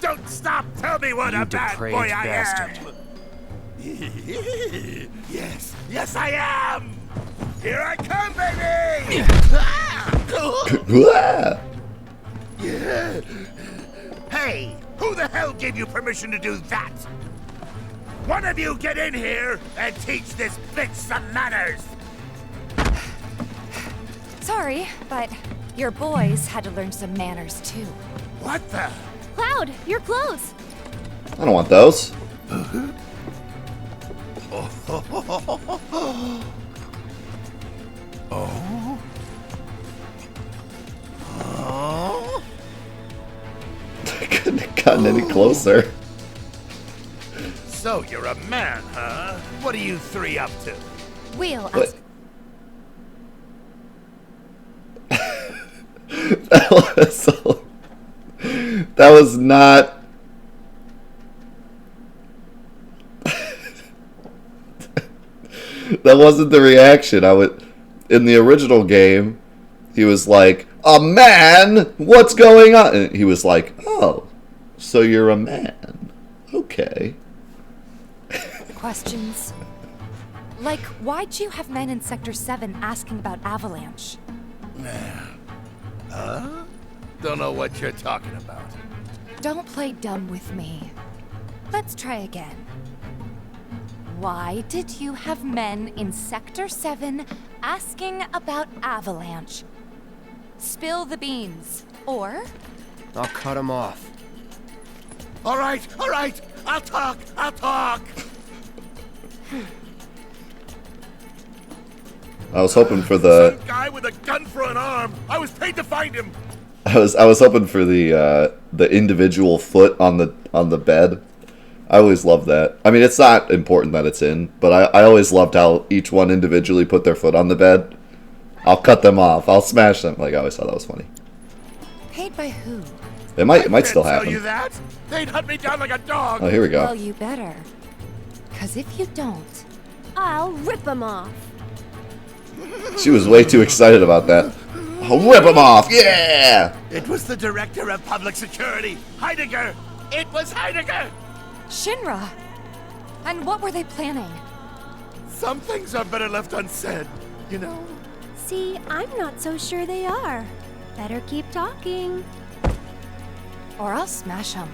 Don't stop! Tell me what a bad boy I am! Yes, I am! Here I come, baby! Hey, who the hell gave you permission to do that? One of you get in here and teach this bitch some manners! Sorry, but your boys had to learn some manners too. What the? Cloud, your clothes! I don't want those. I couldn't have gotten any closer. So you're a man, huh? What are you three up to? We'll What? That was not. That wasn't the reaction. In the original game, he was like, "A man? What's going on?" And he was like, "Oh, so you're a man? Okay." questions. Like, why'd you have men in Sector 7 asking about Avalanche? Huh? Don't know what you're talking about. Don't play dumb with me. Let's try again. Why did you have men in Sector 7 asking about Avalanche? Spill the beans. Or... I'll cut him off. All right. I'll talk. I was hoping for the Some guy with a gun for an arm. I was paid to find him. I was hoping for the individual foot on the bed. I always loved that. I mean, it's not important that it's in, but I always loved how each one individually put their foot on the bed. I'll cut them off. I'll smash them. Like, I always thought that was funny. paid by who? It might still Tell happen. you that? They'd hunt me down like a dog. Oh, here we go. Well, you better. 'Cause if you don't, I'll rip them off. She was way too excited about that. I'll rip them off. Yeah. It was the director of public security, Heidegger. It was Heidegger. Shinra! And what were they planning? Some things are better left unsaid, you know? See, I'm not so sure they are. Better keep talking. Or I'll smash them.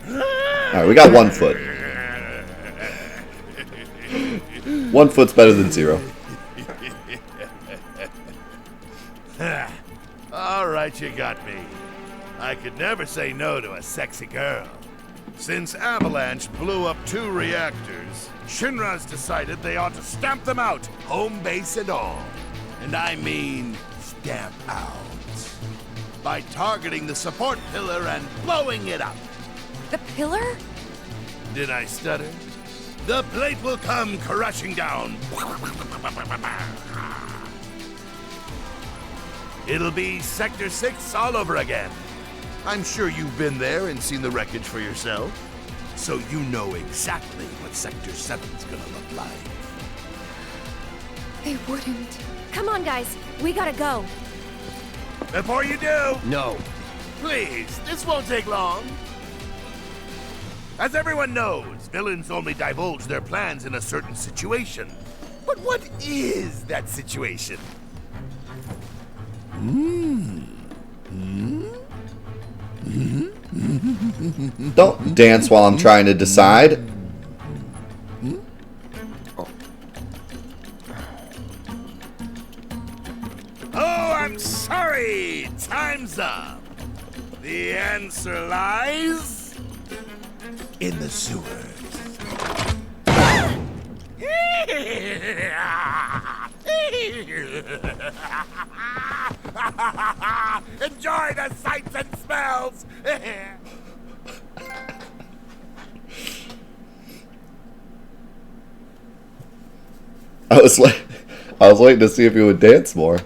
Alright, we got 1 foot. 1 foot's better than 0. All right, you got me. I could never say no to a sexy girl. Since Avalanche blew up 2 reactors, Shinra's decided they ought to stamp them out, home base and all. And I mean stamp out. By targeting the support pillar and blowing it up. The pillar? Did I stutter? The plate will come crashing down. It'll be Sector 6 all over again. I'm sure you've been there and seen the wreckage for yourself. So you know exactly what Sector 7's gonna look like. They wouldn't. Come on, guys. We gotta go. Before you do, No. please, this won't take long. As everyone knows, villains only divulge their plans in a certain situation. But what is that situation? Don't dance while I'm trying to decide. Oh, I'm sorry. Time's up. The answer lies in the sewers. Enjoy the sights and smells. I was waiting to see if he would dance more.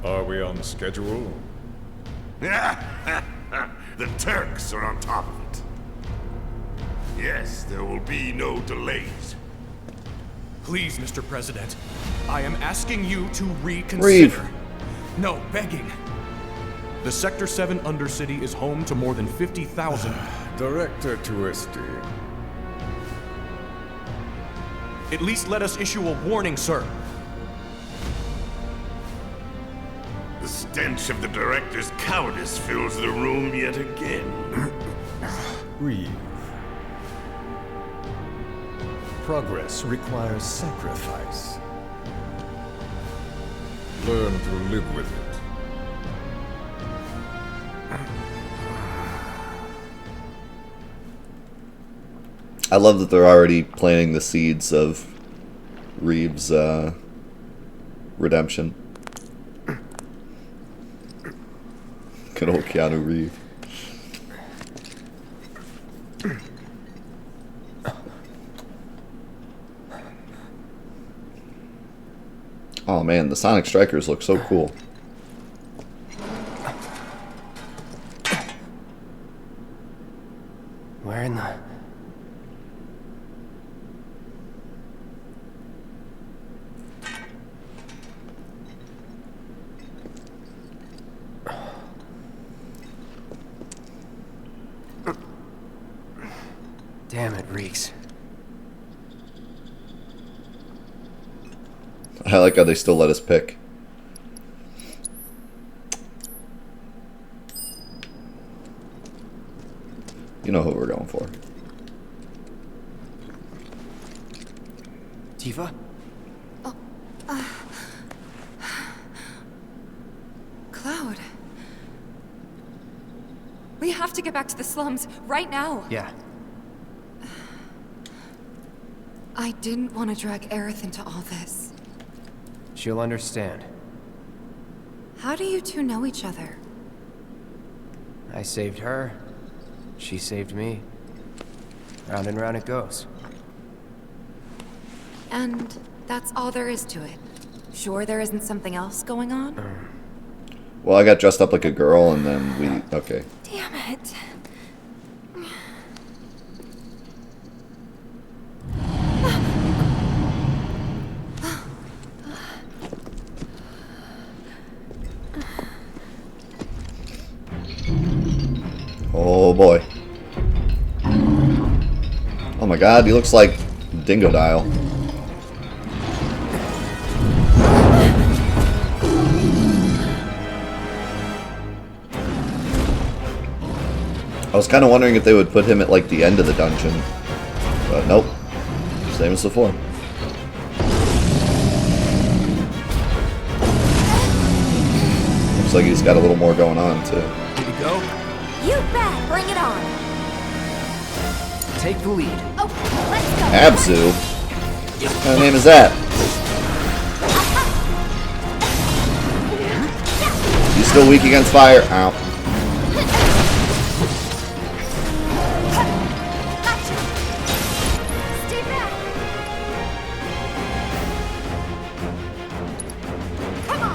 Are we on schedule? The Turks are on top of it. Yes, there will be no delays. Please, Mr. President. I am asking you to reconsider. Reeve. No, begging. The Sector 7 Undercity is home to more than 50,000. Director Twisty. At least let us issue a warning, sir. The stench of the director's cowardice fills the room yet again. Reeve. Progress requires sacrifice. Learn to live with it. I love that they're already planting the seeds of Reeve's redemption. Good old Keanu Reeves. Oh man, the Sonic Strikers look so cool. Where in the... Damn, it reeks. I like how they still let us pick. You know who we're going for. Tifa? Cloud. We have to get back to the slums right now. Yeah. I didn't want to drag Aerith into all this. She'll understand. How do you two know each other? I saved her. She saved me. Round and round it goes. And that's all there is to it. Sure there isn't something else going on? Well, I got dressed up like a girl and then we... Okay. Damn it. Oh boy. Oh my god, he looks like Dingo Dial. I was kind of wondering if they would put him at like the end of the dungeon. But nope. Same as before. Looks like he's got a little more going on too. Here we go. You bet! Bring it on! Take the lead. Oh, let's go! Abzu? What kind of name is that? You still weak against fire? Ow. Stay back! Come on!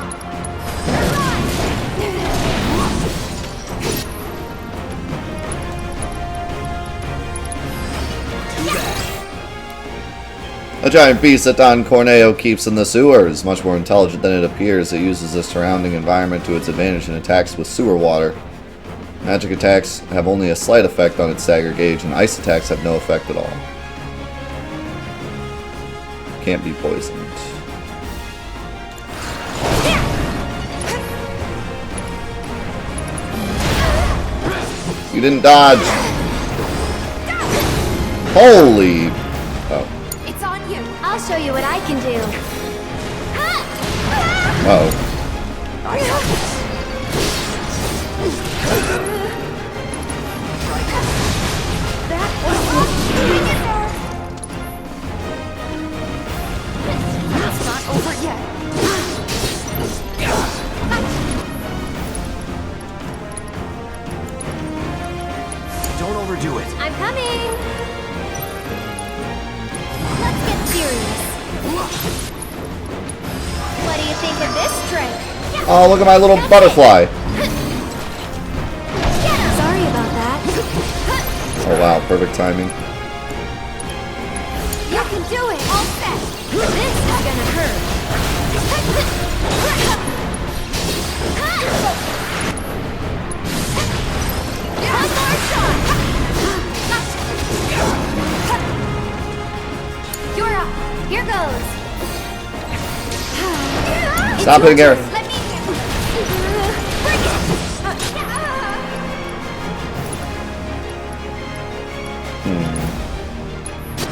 A giant beast that Don Corneo keeps in the sewers. Much more intelligent than it appears, it uses the surrounding environment to its advantage and attacks with sewer water. Magic attacks have only a slight effect on its stagger gauge, and ice attacks have no effect at all. Can't be poisoned. You didn't dodge. Holy... Oh. It's on you! I'll show you what I can do! Uh-oh. It's not over yet. Don't overdo it. I'm coming! Let's get serious. What do you think of this trick? Oh, look at my little butterfly. Sorry about that. Oh wow, perfect timing. You can do it! All set! This is gonna hurt. Stop hitting Gareth. Let me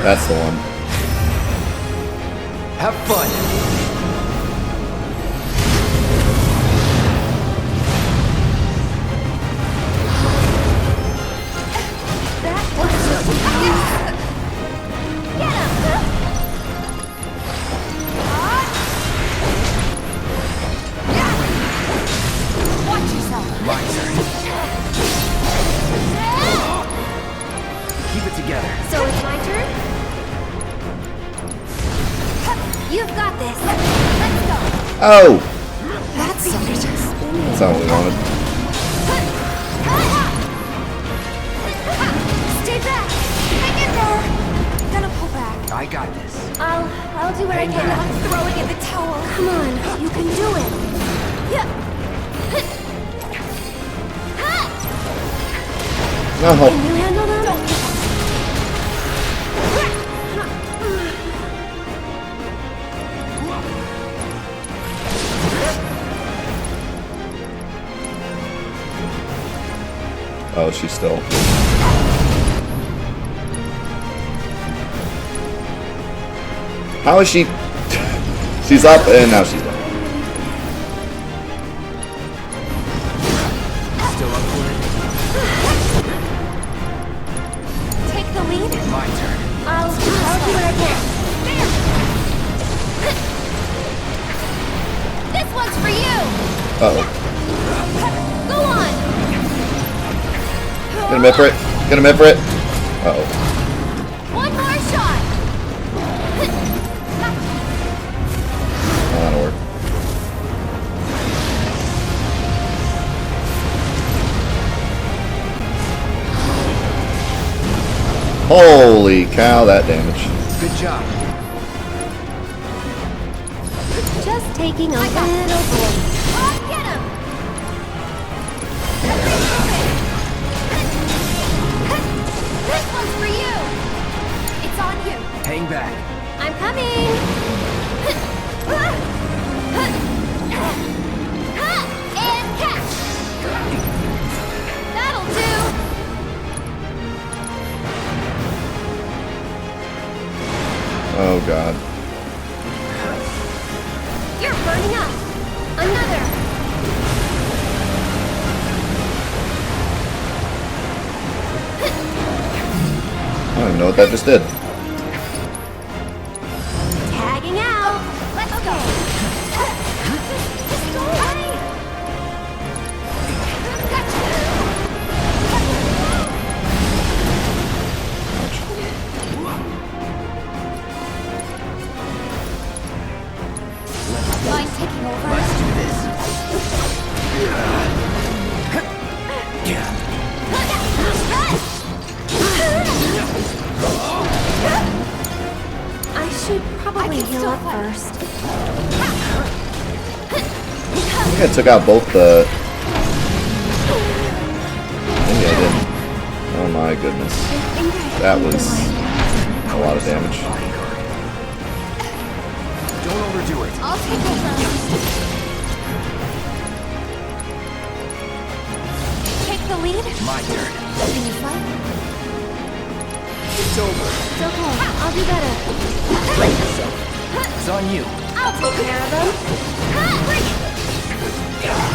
That's the one. Have fun. watch yourself. My turn. Keep it together. So it's my turn? You've got this. Let's go. Oh! That's something. That's not what we wanted. Stay back. Hang in there. Gonna pull back. I got this. I'll do what I Hang can. back. I'm throwing in the towel. Come on, you can do it. No. Can you handle that? Oh, she's still. How is she? She's up and now she's down. Still up for it? Take the lead. My turn. I'll do what I can. This one's for you. Uh-oh. Go on. Get him in for it. Get him in for it. Uh-oh. One more shot. Oh, that'll work. Holy cow, that damage. Good job. Just taking a little break. Oh, get him. This one's for you. It's on you. Hang back. I'm coming. And catch. That'll do. Oh god. You're burning up. Another. I don't even know what that just did. Tagging out. Let's go. Just go away. Mind taking over? Let's do this. I should probably can heal still up fight. first. I think I took out both the... Maybe I didn't. Oh my goodness. That was a lot of damage. Don't overdo it. I'll take over. Take the lead. My turn. Can you fight? It's over. It's okay. I'll do better. Brace yourself. It's on you. I'll take care of them.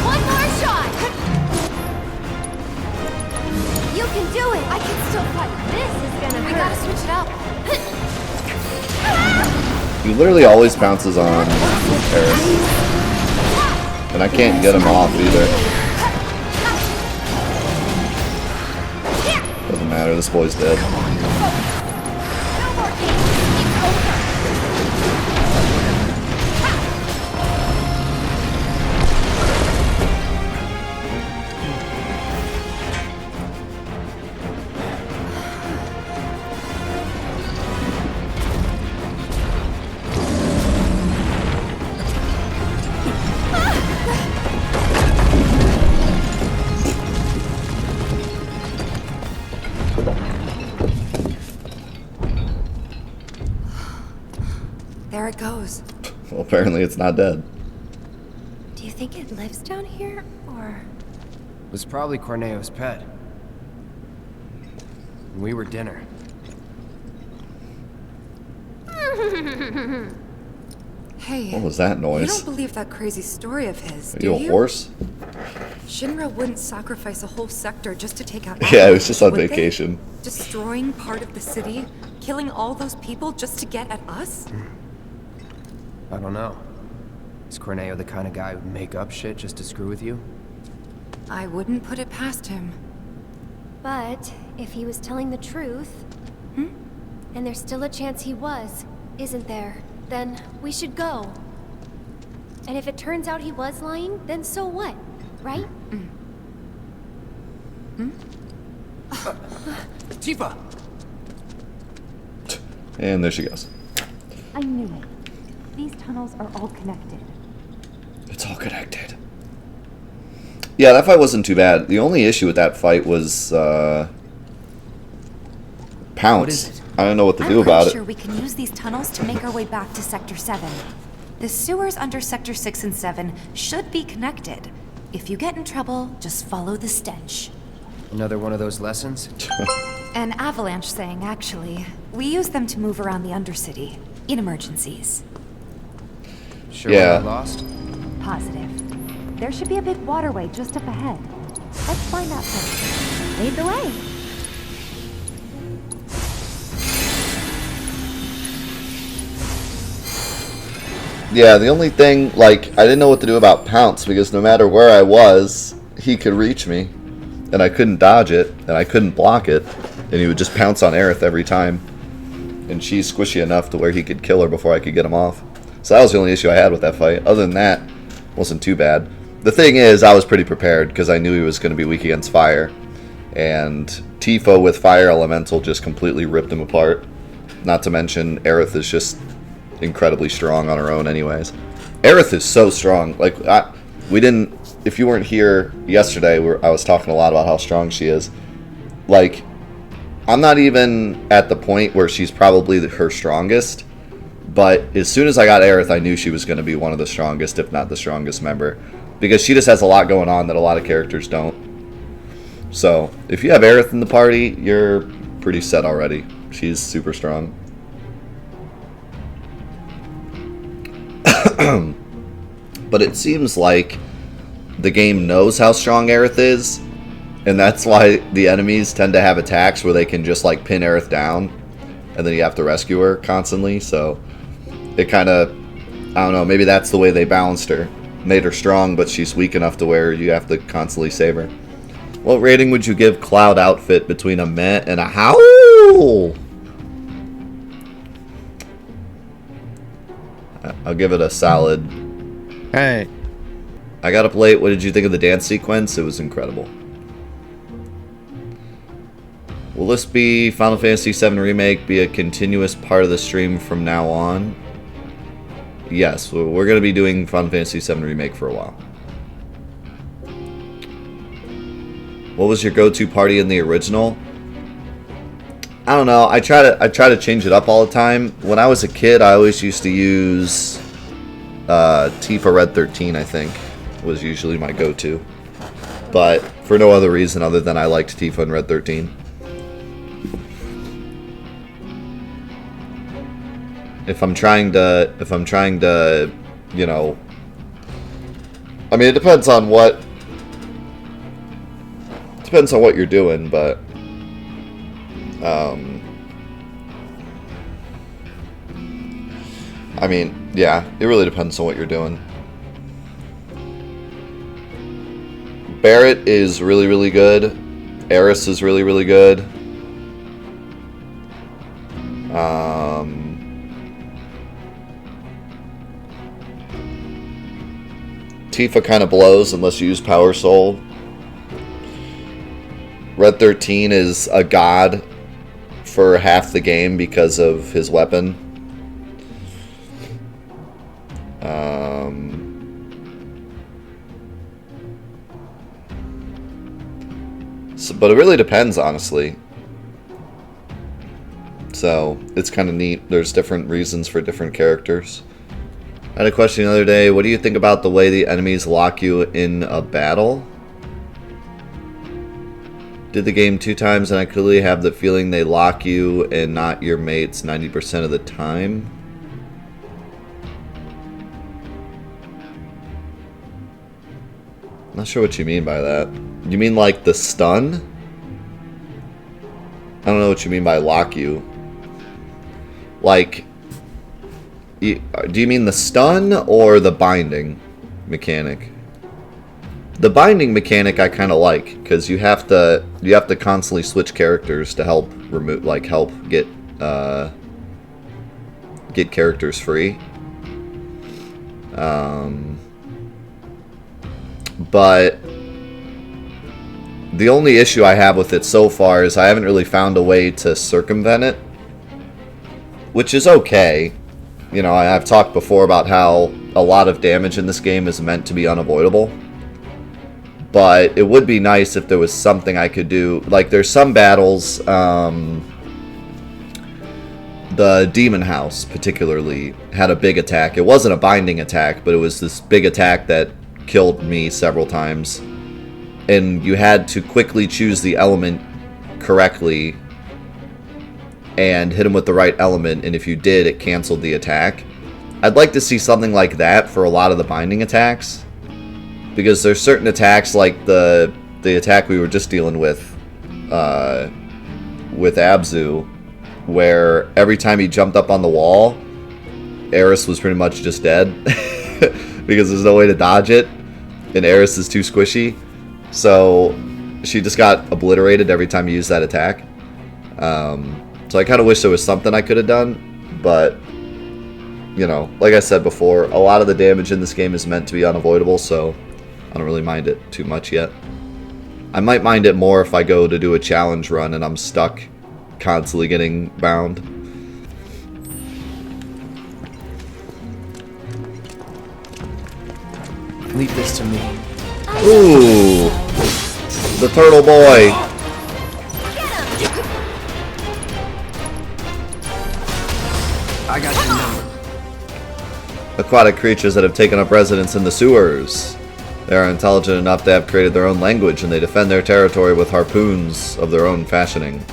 One more shot. You can do it. I can still fight. This is gonna We hurt. gotta switch it up. He literally always pounces on Paris. And I can't get him off either. Doesn't matter, this boy's dead. No more games. It's over. There it goes. Well, apparently it's not dead. Do you think it lives down here, or...? It was probably Corneo's pet. We were dinner. Hey, What was that you noise? don't believe that crazy story of his, Are do you a you? horse? Shinra wouldn't sacrifice a whole sector just to take out Yeah, it was just on would they? vacation. Destroying part of the city, killing all those people just to get at us? I don't know. Is Corneo the kind of guy who'd make up shit just to screw with you? I wouldn't put it past him. But if he was telling the truth, and there's still a chance he was, isn't there? Then we should go. And if it turns out he was lying, then so what? Right? Tifa! And there she goes. I knew it. These tunnels are all connected. It's all connected. Yeah, that fight wasn't too bad. The only issue with that fight was Pounce. What is it? I don't know what to I'm do about pretty sure it. we can use these tunnels to make our way back to Sector 7. The sewers under Sector 6 and 7 should be connected. If you get in trouble, just follow the stench. Another one of those lessons? An avalanche thing, actually. We use them to move around the Undercity, in emergencies. Sure Yeah. we're not lost? Positive. There should be a big waterway just up ahead. Let's find that first. Lead the way. Yeah, the only thing, like, I didn't know what to do about Pounce because no matter where I was, he could reach me. And I couldn't dodge it, and I couldn't block it. And he would just pounce on Aerith every time. And she's squishy enough to where he could kill her before I could get him off. So that was the only issue I had with that fight. Other than that, it wasn't too bad. The thing is, I was pretty prepared because I knew he was going to be weak against fire. And Tifa with Fire Elemental just completely ripped him apart. Not to mention, Aerith is just incredibly strong on her own anyways. Aerith is so strong. Like, we didn't... If you weren't here yesterday, I was talking a lot about how strong she is. Like, I'm not even at the point where she's probably her strongest. But as soon as I got Aerith, I knew she was going to be one of the strongest, if not the strongest member. Because she just has a lot going on that a lot of characters don't. So, if you have Aerith in the party, you're pretty set already. She's super strong. But it seems like the game knows how strong Aerith is, and that's why the enemies tend to have attacks where they can just like pin Aerith down, and then you have to rescue her constantly. So it kind of, I don't know, maybe that's the way they balanced her. Made her strong, but she's weak enough to where you have to constantly save her. What rating would you give Cloud outfit between a meh and a howl? I'll give it a solid. Hey. I got up late. What did you think of the dance sequence? It was incredible. Will this be Final Fantasy VII Remake be a continuous part of the stream from now on? Yes, we're going to be doing Final Fantasy VII Remake for a while. What was your go-to party in the original? I don't know. I try to change it up all the time. When I was a kid, I always used to use Tifa Red 13, I think, was usually my go-to. But for no other reason other than I liked Tifa and Red 13. If I'm trying to, you know, I mean, it depends on what you're doing, but I mean, yeah, it really depends on what you're doing. Barrett is really, really good. Eris is really, really good. Tifa kind of blows unless you use Power Soul. Red 13 is a god for half the game because of his weapon. But it really depends, honestly. So, it's kind of neat. There's different reasons for different characters. I had a question the other day. What do you think about the way the enemies lock you in a battle? Did the game 2 times and I clearly have the feeling they lock you and not your mates 90% of the time. Not sure what you mean by that. You mean like the stun? I don't know what you mean by lock you. Like, do you mean the stun or the binding mechanic? The binding mechanic I kind of like, because you have to constantly switch characters to help remove, like help get characters free. But the only issue I have with it so far is I haven't really found a way to circumvent it, which is okay. You know, I've talked before about how a lot of damage in this game is meant to be unavoidable. But it would be nice if there was something I could do. Like, there's some battles, the Demon House particularly had a big attack. It wasn't a binding attack, but it was this big attack that killed me several times. And you had to quickly choose the element correctly and hit him with the right element, and if you did, it canceled the attack. I'd like to see something like that for a lot of the binding attacks, because there's certain attacks, like the attack we were just dealing with Abzu, where every time he jumped up on the wall, Eris was pretty much just dead because there's no way to dodge it, and Eris is too squishy, so she just got obliterated every time you use that attack. So I kind of wish there was something I could have done, but, you know, like I said before, a lot of the damage in this game is meant to be unavoidable, so I don't really mind it too much yet. I might mind it more if I go to do a challenge run and I'm stuck constantly getting bound. Leave this to me. Ooh! The turtle boy! I got your number. Aquatic creatures that have taken up residence in the sewers. They are intelligent enough to have created their own language, and they defend their territory with harpoons of their own fashioning.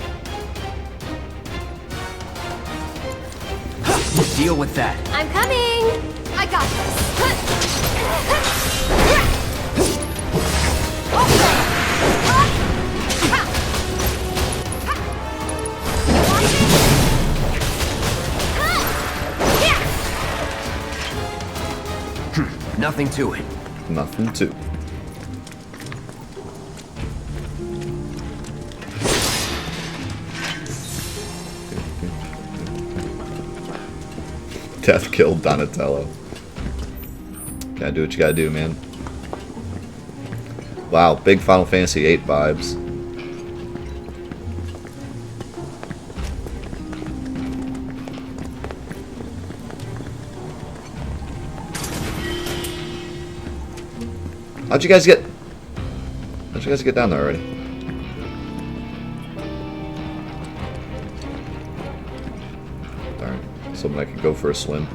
Deal with that. I'm coming! I got this! Nothing to it. Nothing to. Death killed Donatello. Gotta do what you gotta do, man. Wow, big Final Fantasy VIII vibes. How'd you guys get down there already? Alright, something I could go for a swim.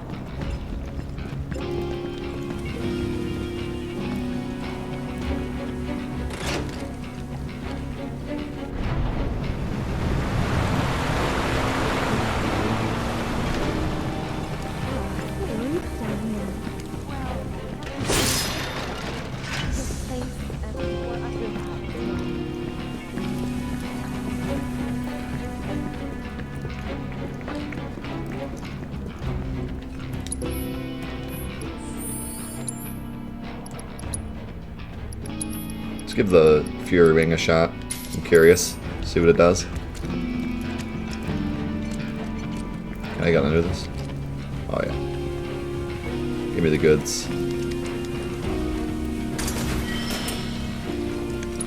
Let's give the Fury Ring a shot. I'm curious. See what it does. Can I get under this? Oh yeah. Give me the goods.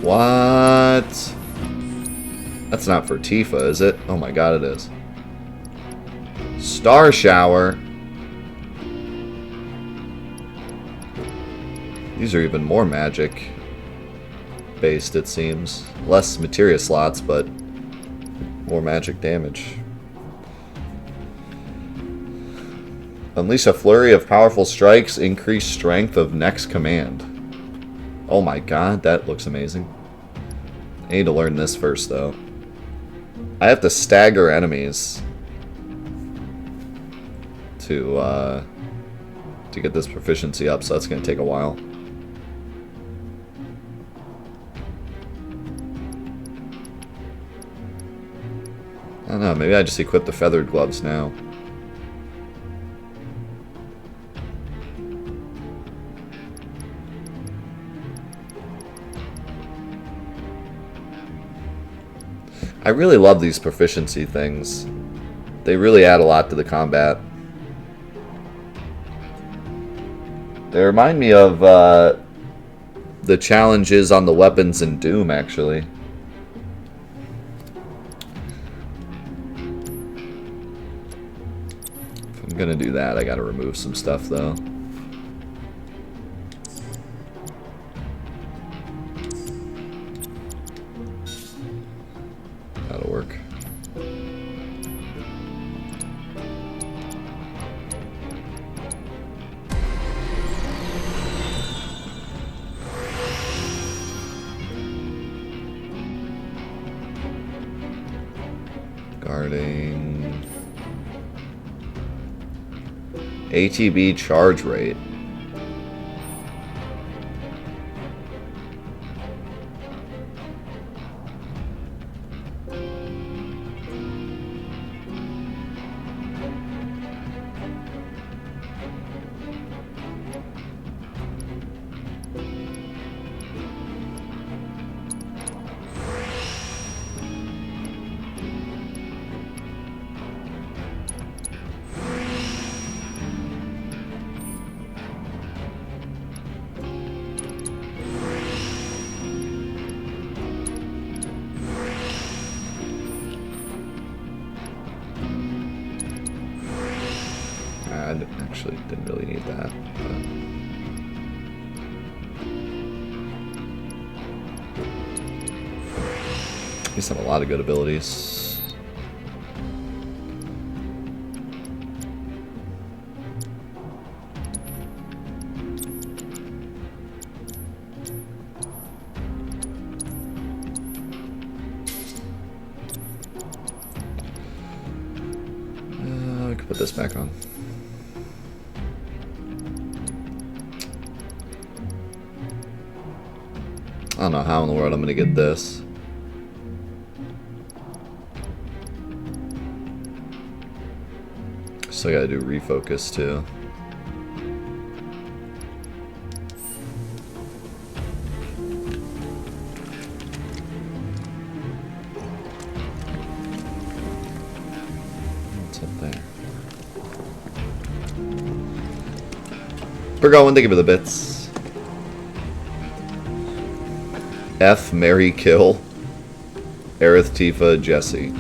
What? That's not for Tifa, is it? Oh my god, it is. Star Shower. These are even more magic based, it seems. Less materia slots, but more magic damage. Unleash a flurry of powerful strikes, increase strength of next command. Oh my god, that looks amazing. I need to learn this first, though. I have to stagger enemies to get this proficiency up, so that's going to take a while. I don't know, maybe I just equip the feathered gloves now. I really love these proficiency things. They really add a lot to the combat. They remind me of the challenges on the weapons in Doom, actually. If I'm gonna do that, I gotta remove some stuff, though. That'll work. Guarding ATB charge rate. Actually, didn't really need that. These have a lot of good abilities. We can put this back on. I don't know how in the world I'm gonna get this. Still gotta do refocus too. What's up there? We're going to give me the bits. F, Mary, Kill, Aerith, Tifa, Jesse.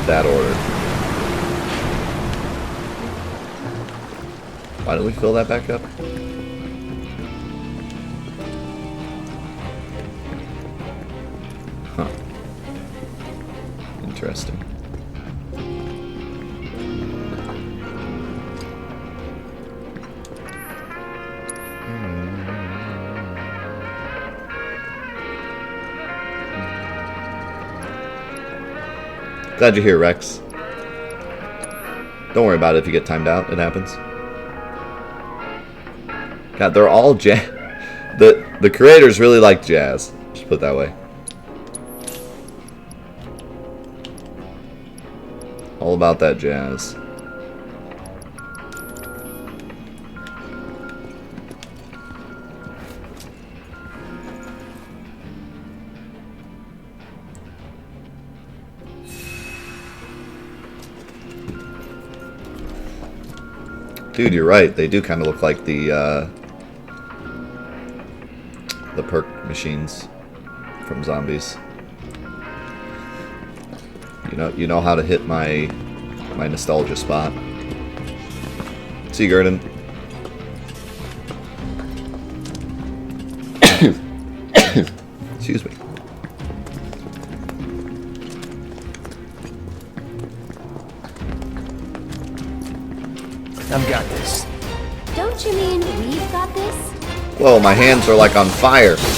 That order. Why don't we fill that back up? Huh. Interesting. Glad you're here, Rex. Don't worry about it if you get timed out. It happens. God, they're all jazz. The creators really like jazz. Just put it that way. All about that jazz. Dude, you're right. They do kind of look like the perk machines from Zombies. You know how to hit my nostalgia spot. See you, Gurdon. Excuse me. I've got this. Don't you mean we've got this? Whoa, my hands are like on fire. See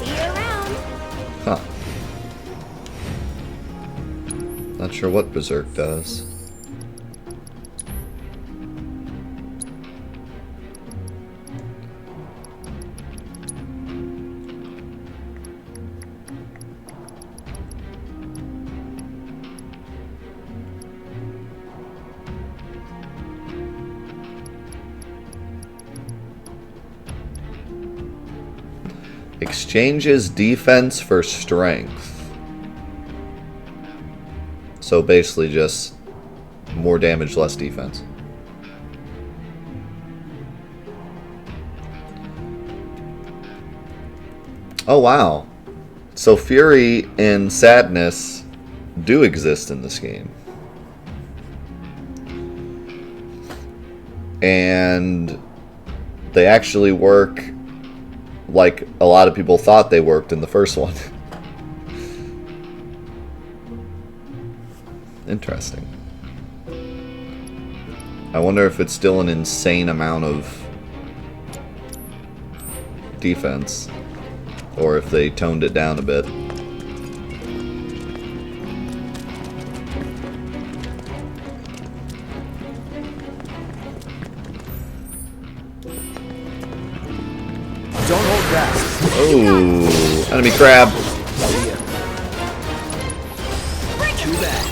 you around. Huh. Not sure what Berserk does. Exchanges defense for strength. So basically just more damage, less defense. Oh wow. So Fury and Sadness do exist in this game. And they actually work like a lot of people thought they worked in the first one. Interesting. I wonder if it's still an insane amount of defense, or if they toned it down a bit. Don't hold back. Oh, enemy crab. Too bad.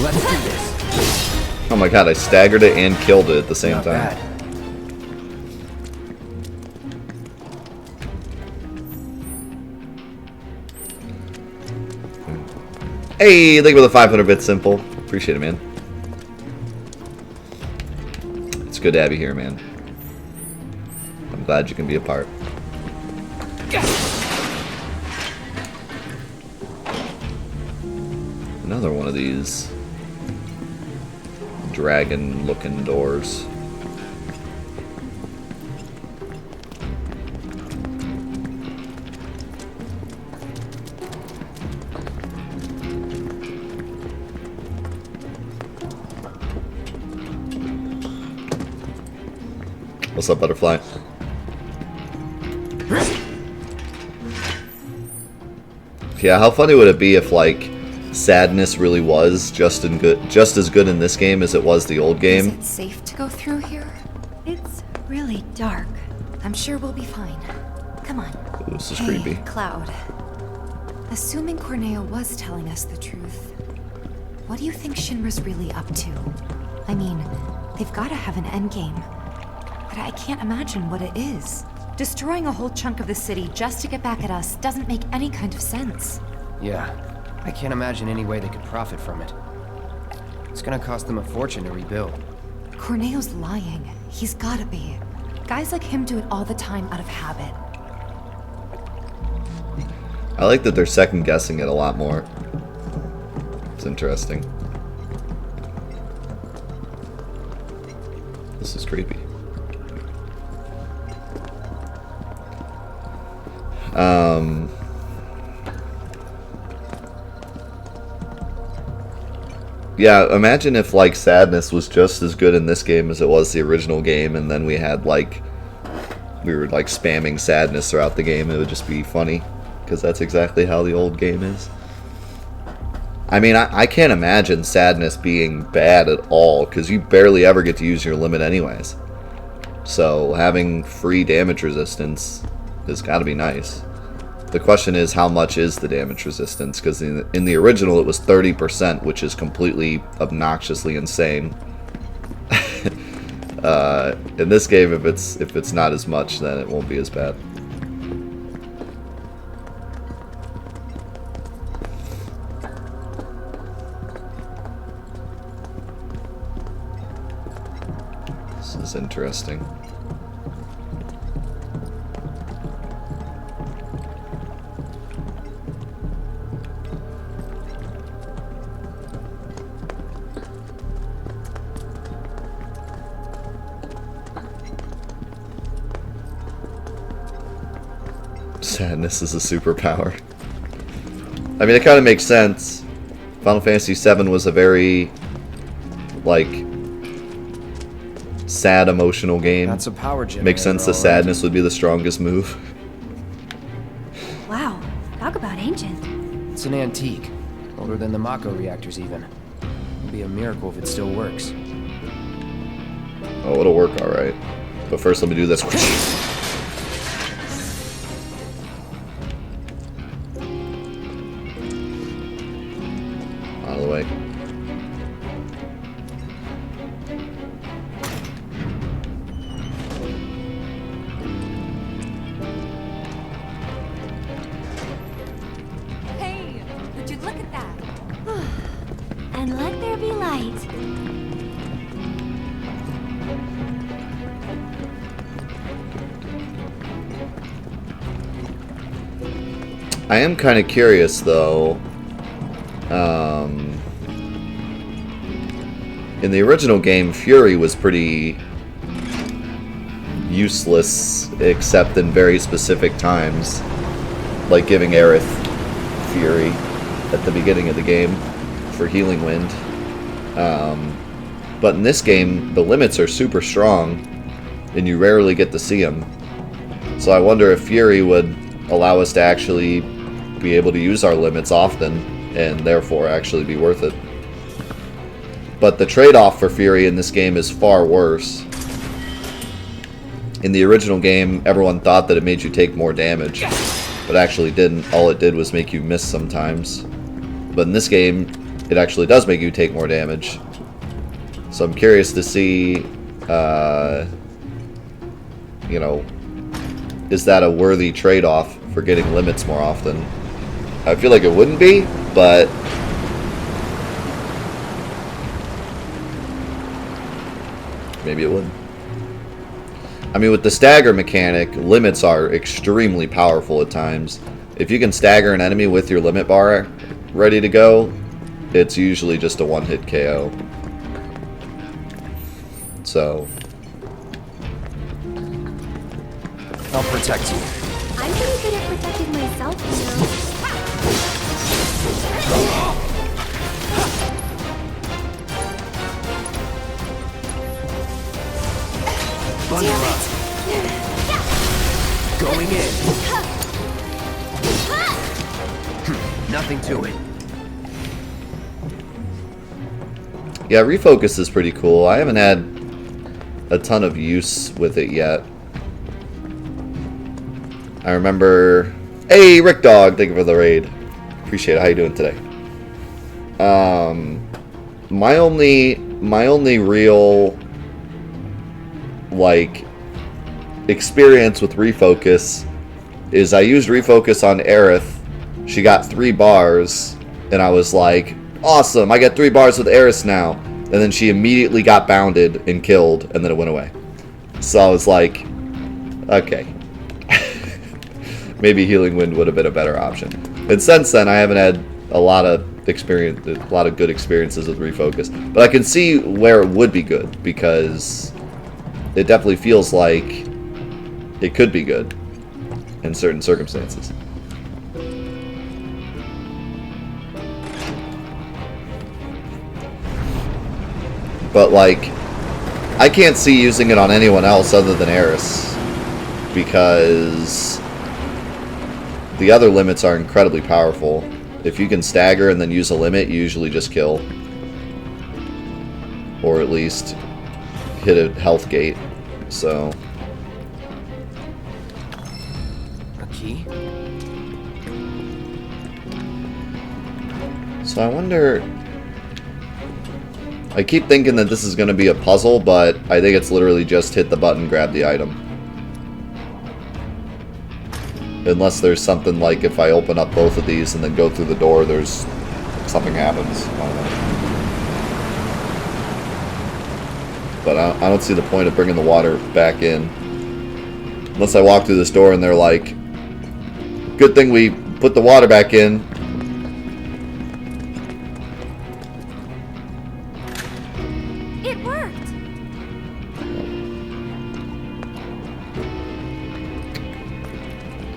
Let's do this. Oh my god, I staggered it and killed it at the same Not time. bad. Hey, thank you for the 500 bits, Simple. Appreciate it, man. It's good to have you here, man. I'm glad you can be a part. Another one of these dragon-looking doors. What's up, Butterfly? Yeah, how funny would it be if, like, Sadness really was just as good in this game as it was the old game? Is it safe to go through here? It's really dark. I'm sure we'll be fine. Come on. Ooh, this is Hey, creepy. Cloud. Assuming Corneo was telling us the truth, what do you think Shinra's really up to? I mean, they've got to have an endgame. But I can't imagine what it is. Destroying a whole chunk of the city just to get back at us doesn't make any kind of sense. Yeah, I can't imagine any way they could profit from it. It's gonna cost them a fortune to rebuild. Corneo's lying. He's gotta be. Guys like him do it all the time out of habit. I like that they're second guessing it a lot more. It's interesting. This is creepy. Yeah, imagine if, like, Sadness was just as good in this game as it was the original game, and then we were, like, spamming Sadness throughout the game. It would just be funny, because that's exactly how the old game is. I mean, I can't imagine Sadness being bad at all, because you barely ever get to use your limit anyways. So, having free damage resistance has got to be nice. The question is, how much is the damage resistance? Because in the original, it was 30%, which is completely obnoxiously insane. In this game, if it's not as much, then it won't be as bad. This is interesting. Sadness is a superpower. I mean, it kind of makes sense. Final Fantasy VII was a very, like, sad, emotional game. That's a power generator. Makes sense that sadness would be the strongest move. Wow, talk about ancient. It's an antique. Older than the Mako reactors, even. It'd be a miracle if it still works. Oh, it'll work alright. But first, let me do this. Out of the way. Hey, would you look at that? And let there be light. I am kind of curious, though. In the original game, Fury was pretty useless, except in very specific times, like giving Aerith Fury at the beginning of the game for Healing Wind. But in this game, the limits are super strong, and you rarely get to see them. So I wonder if Fury would allow us to actually be able to use our limits often, and therefore actually be worth it. But the trade-off for Fury in this game is far worse. In the original game, everyone thought that it made you take more damage, but actually didn't. All it did was make you miss sometimes. But in this game, it actually does make you take more damage. So I'm curious to see, you know, is that a worthy trade-off for getting limits more often? I feel like it wouldn't be, but maybe it would. I mean, with the stagger mechanic, limits are extremely powerful at times. If you can stagger an enemy with your limit bar ready to go, it's usually just a one-hit KO. So I'll protect you. I'm pretty good at protecting myself, you know. Bunny run. Going in. Nothing to it. yeah, refocus is pretty cool. I haven't had a ton of use with it yet. I remember... Hey, Rick Dog, thank you for the raid. Appreciate it. How you doing today? My only real, like, experience with refocus is I used refocus on Aerith. She got 3 bars, and I was like, awesome, I get 3 bars with Aerith now. And then she immediately got bounded and killed, and then it went away. So I was like, okay. Maybe Healing Wind would have been a better option. And since then, I haven't had a lot of good experiences with refocus. But I can see where it would be good, because it definitely feels like it could be good in certain circumstances. But, like, I can't see using it on anyone else other than Eris, because the other limits are incredibly powerful. If you can stagger and then use a limit, you usually just kill. Or at least hit a health gate. So... A key? So I wonder... I keep thinking that this is going to be a puzzle, but I think it's literally just hit the button, grab the item. Unless there's something like if I open up both of these and then go through the door, there's... something happens. I don't know. But I don't see the point of bringing the water back in. Unless I walk through this door and they're like, good thing we put the water back in. It worked!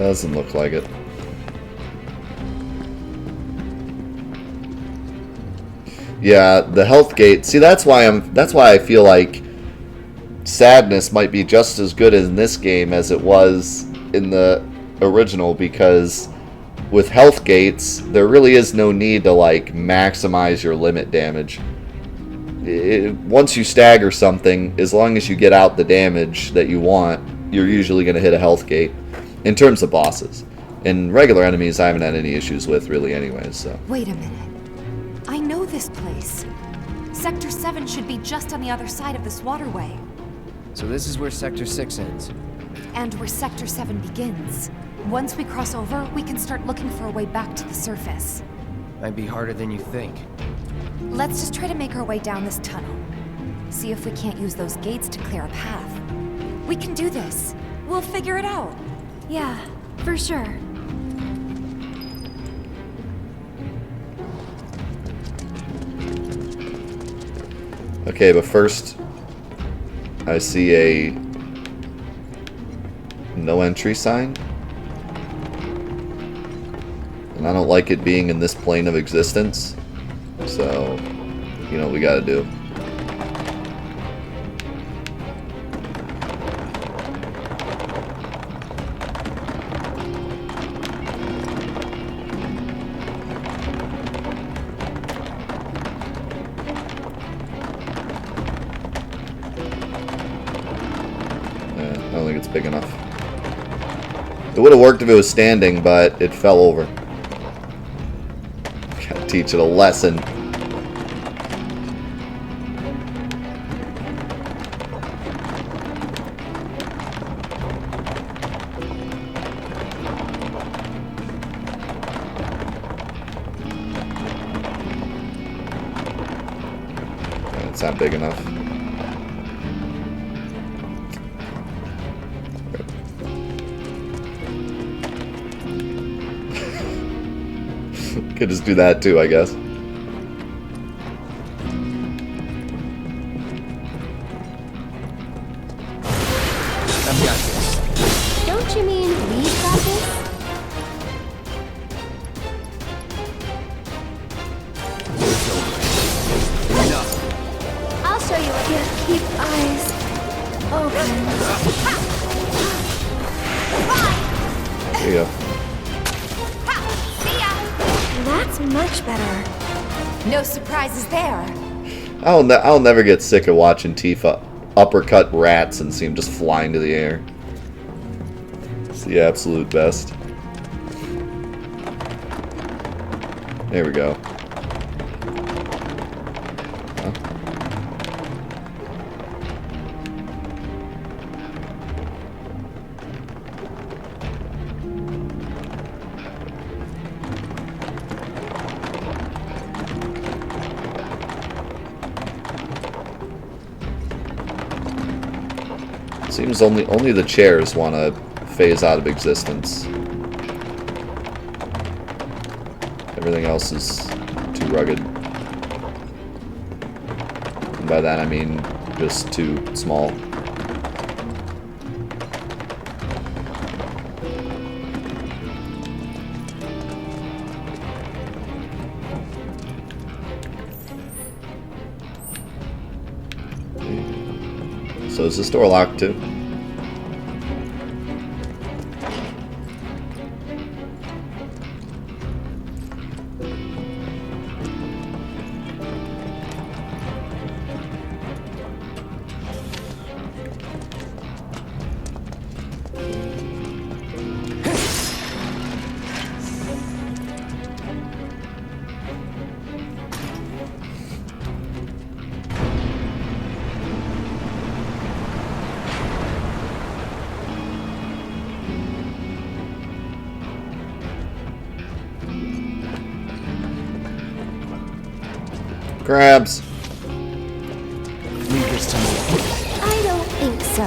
Doesn't look like it. Yeah, the health gate. See, that's why I feel like Sadness might be just as good in this game as it was in the original, because with health gates, there really is no need to like maximize your limit damage. Once you stagger something, as long as you get out the damage that you want, you're usually going to hit a health gate in terms of bosses. In regular enemies, I haven't had any issues with really anyways, so. Wait a minute. I know this place. Sector 7 should be just on the other side of this waterway. So this is where Sector 6 ends. And where Sector 7 begins. Once we cross over, we can start looking for a way back to the surface. Might be harder than you think. Let's just try to make our way down this tunnel. See if we can't use those gates to clear a path. We can do this. We'll figure it out. Yeah, for sure. Okay, but first, I see a no entry sign. And I don't like it being in this plane of existence. So, you know what we gotta do. I don't think it's big enough. It would have worked if it was standing, but it fell over. Gotta teach it a lesson. It's not big enough. Could just do that too, I guess. I've got this. Don't you mean we've got this? Enough. I'll show you again. Keep eyes open. There you go. That's much better. No surprises there. I'll never get sick of watching Tifa uppercut rats and see them just fly into the air. It's the absolute best. There we go. Huh? Seems only the chairs want to phase out of existence. Everything else is too rugged. And by that I mean just too small. So is this door locked too? Crabs. Leave this to me. I don't think so.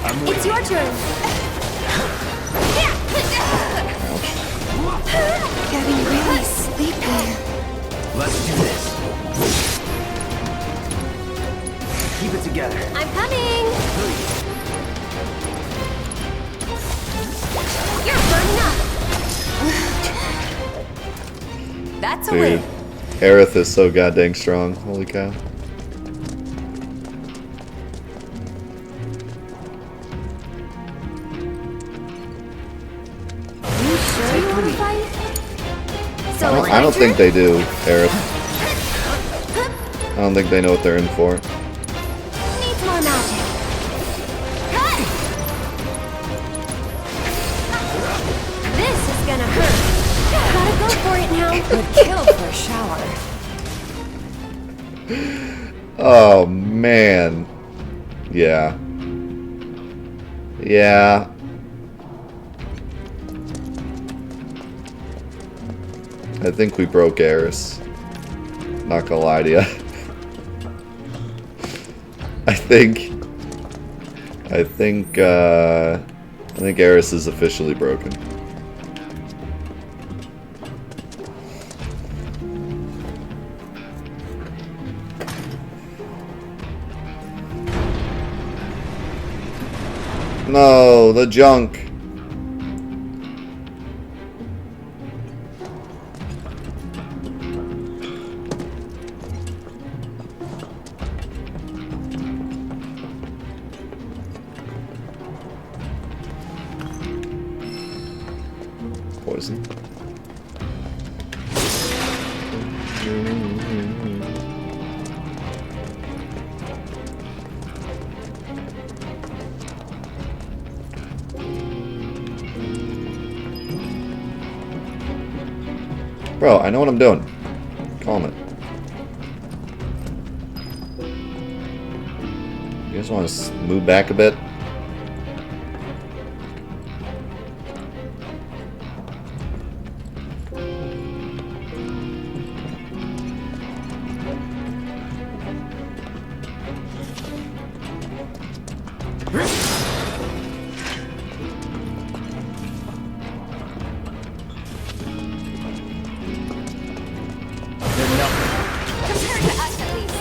I'm It's your turn. Getting really sleepy. Let's do this. Keep it together. I'm coming. That's a Dude, win. Aerith is so goddamn strong. Holy cow. You sure you want to fight? So it's I don't my think turn? they do, Aerith. I don't think they know what they're in for. Needs more magic. This is gonna hurt. Gotta go for it now. Would kill for a shower. Oh, man. Yeah. Yeah. I think we broke Eris. Not gonna lie to you. I think Eris is officially broken. No, the junk. Poison. Bro, I know what I'm doing. Calm it. You guys want to move back a bit? Compared to us, at least.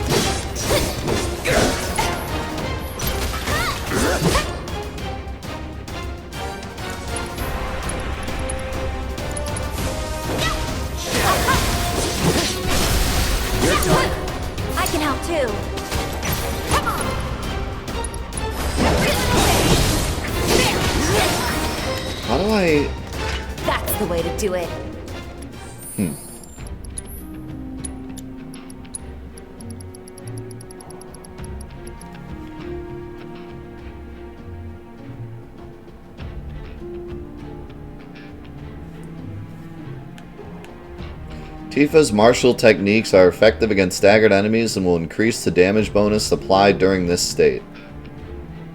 I can help too. Come on. How do I... That's the way to do it. Tifa's martial techniques are effective against staggered enemies and will increase the damage bonus applied during this state.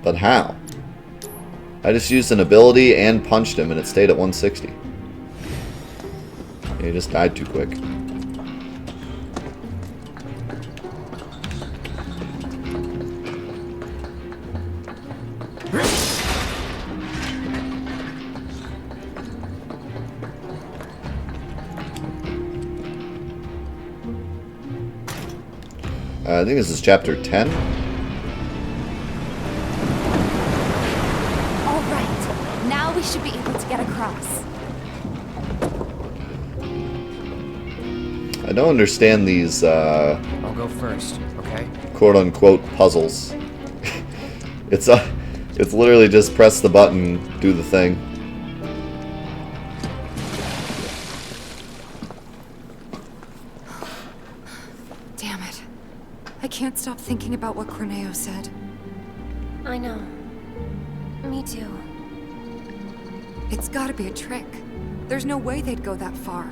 But how? I just used an ability and punched him and it stayed at 160. He just died too quick. I think this is chapter 10. All right. Now we should be able to get across. I don't understand these I'll go first, okay? quote-unquote puzzles. It's literally just press the button, do the thing. Damn it. I can't stop thinking about what Corneo said. I know. Me too. It's gotta be a trick. There's no way they'd go that far.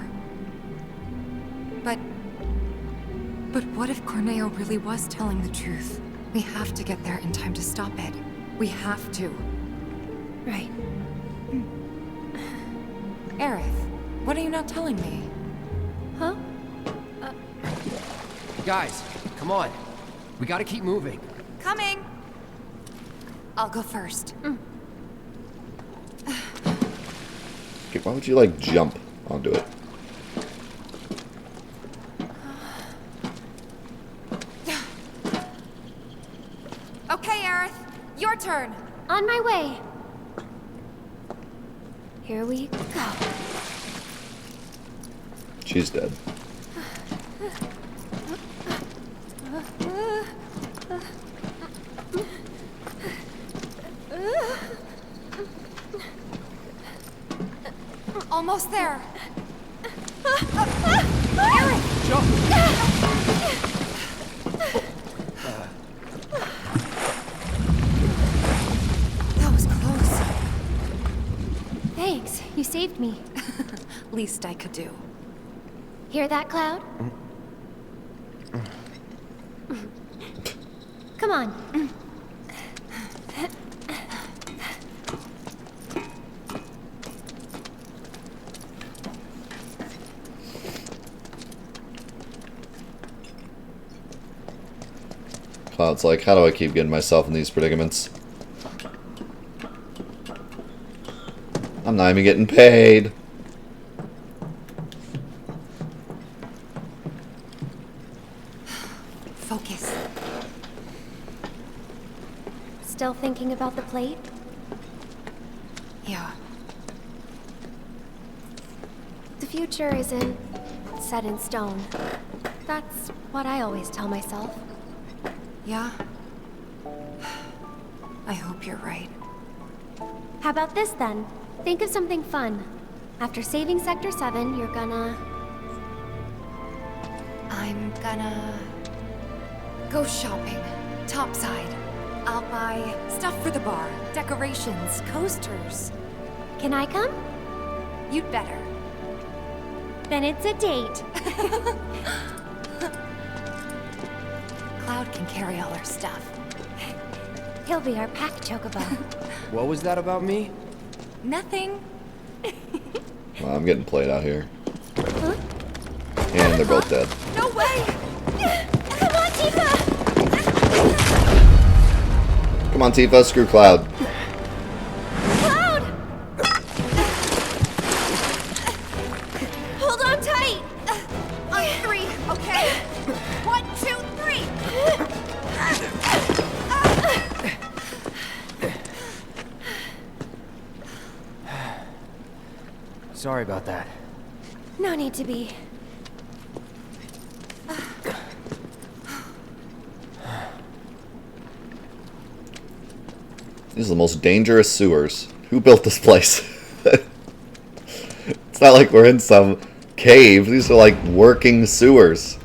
But what if Corneo really was telling the truth? We have to get there in time to stop it. We have to. Right. Aerith, what are you not telling me? Huh? Guys, come on. We gotta keep moving. Coming! I'll go first. Okay, why would you like jump onto it? Okay, Aerith, your turn. On my way. Here we go. She's dead. Almost there. That was close. Thanks, you saved me. Least I could do. Hear that, Cloud? Come on. Cloud's like, how do I keep getting myself in these predicaments? I'm not even getting paid. Focus. Still thinking about the plate? Yeah. The future isn't set in stone. That's what I always tell myself. Yeah? I hope you're right. How about this then? Think of something fun. After saving Sector 7, you're gonna... I'm gonna... go shopping. Topside. I'll buy stuff for the bar, decorations, coasters. Can I come? You'd better. Then it's a date. Cloud can carry all our stuff. He'll be our pack chocobo. What was that about me? Nothing. Well, I'm getting played out here. Huh? And they're both dead. No way! Come on, Tifa! Come on, Tifa, screw Cloud. Cloud! Hold on tight! On three, okay? 1, 2, 3! Sorry about that. No need to be. These are the most dangerous sewers. Who built this place? It's not like we're in some cave. These are like working sewers.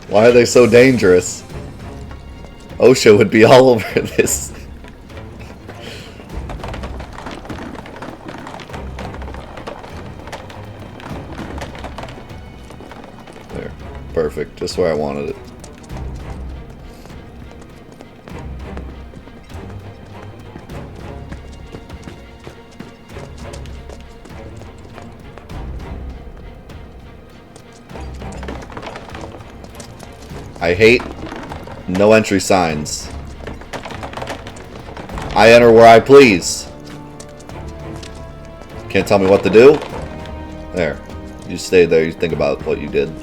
Why are they so dangerous? OSHA would be all over this. There. Perfect. Just where I wanted it. I hate no entry signs. I enter where I please. Can't tell me what to do? There. You stay there, you think about what you did.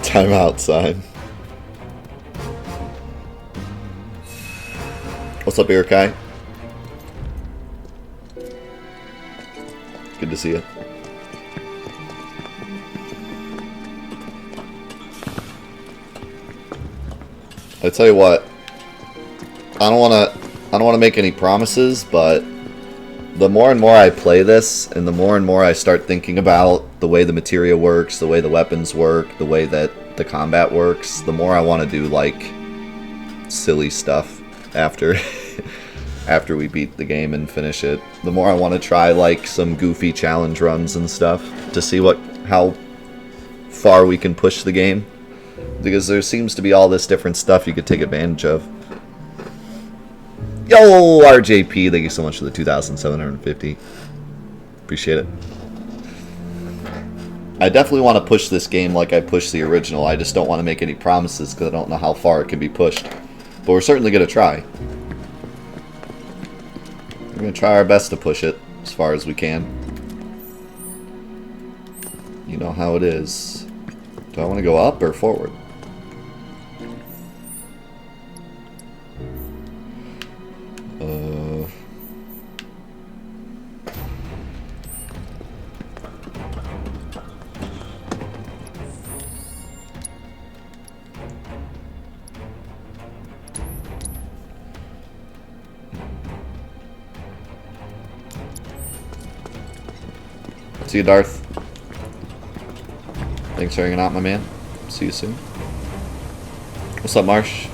Time out sign. What's up, Irokai? Good to see you. I tell you what, I don't want to make any promises, but the more and more I play this, and the more I start thinking about the way the materia works, the way the weapons work, the way that the combat works, the more I want to do, like, silly stuff after after we beat the game and finish it. The more I want to try, like, some goofy challenge runs and stuff to see how far we can push the game. Because there seems to be all this different stuff you could take advantage of. Yo, RJP, thank you so much for the 2,750. Appreciate it. I definitely want to push this game like I pushed the original. I just don't want to make any promises because I don't know how far it can be pushed. But we're certainly going to try. We're gonna try our best to push it as far as we can. You know how it is. Do I want to go up or forward? See you, Darth. Thanks for hanging out, my man. See you soon. What's up, Marsh?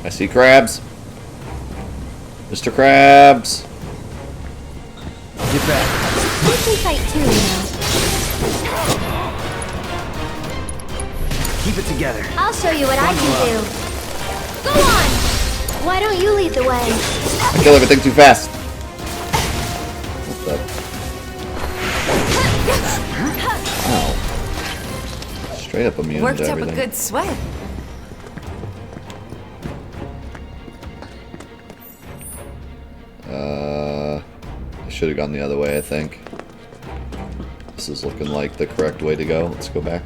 I see crabs. Mr. Krabs. Get back. You can fight too, you know. Keep it together. I'll show you what I can do. Go on! Why don't you lead the way? Kill everything too fast. What's that? Ow. Straight up immune Worked to up everything. a good sweat. I should have gone the other way, I think. This is looking like the correct way to go. Let's go back.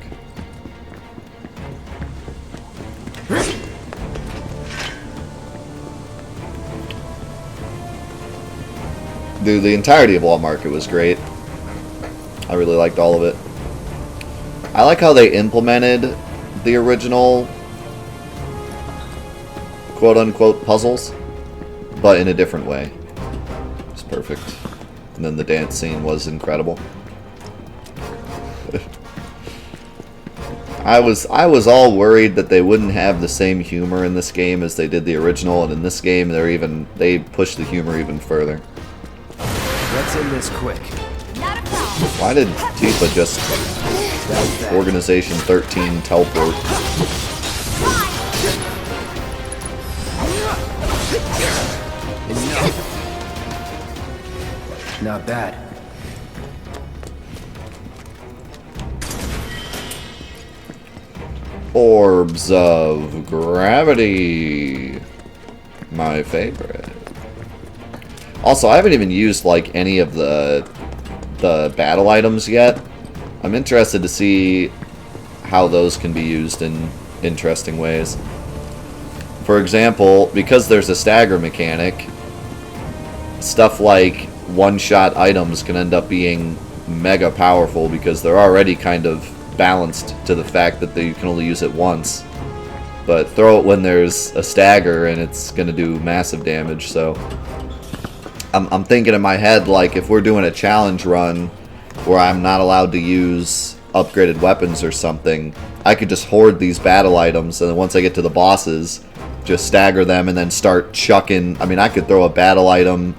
Dude, the entirety of Wall Market was great. I really liked all of it. I like how they implemented the original quote-unquote puzzles, but in a different way. It's perfect. And then the dance scene was incredible. I was all worried that they wouldn't have the same humor in this game as they did the original, and in this game they pushed the humor even further. Let's end this quick. Not a problem. Why did Tifa just Organization 13 teleport? Not bad. Orbs of Gravity. My favorite. Also, I haven't even used like any of the battle items yet. I'm interested to see how those can be used in interesting ways. For example, because there's a stagger mechanic, stuff like one-shot items can end up being mega powerful because they're already kind of balanced to the fact that you can only use it once. But throw it when there's a stagger and it's going to do massive damage, so... I'm thinking in my head, like, if we're doing a challenge run where I'm not allowed to use upgraded weapons or something, I could just hoard these battle items, and then once I get to the bosses, just stagger them and then start chucking... I mean, I could throw a battle item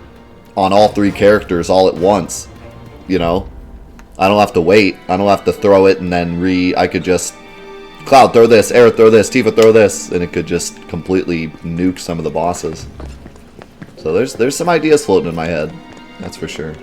on all three characters all at once, you know? I don't have to wait. I don't have to throw it and then I could just... Cloud, throw this. Aerith, throw this. Tifa, throw this. And it could just completely nuke some of the bosses. So there's some ideas floating in my head. That's for sure.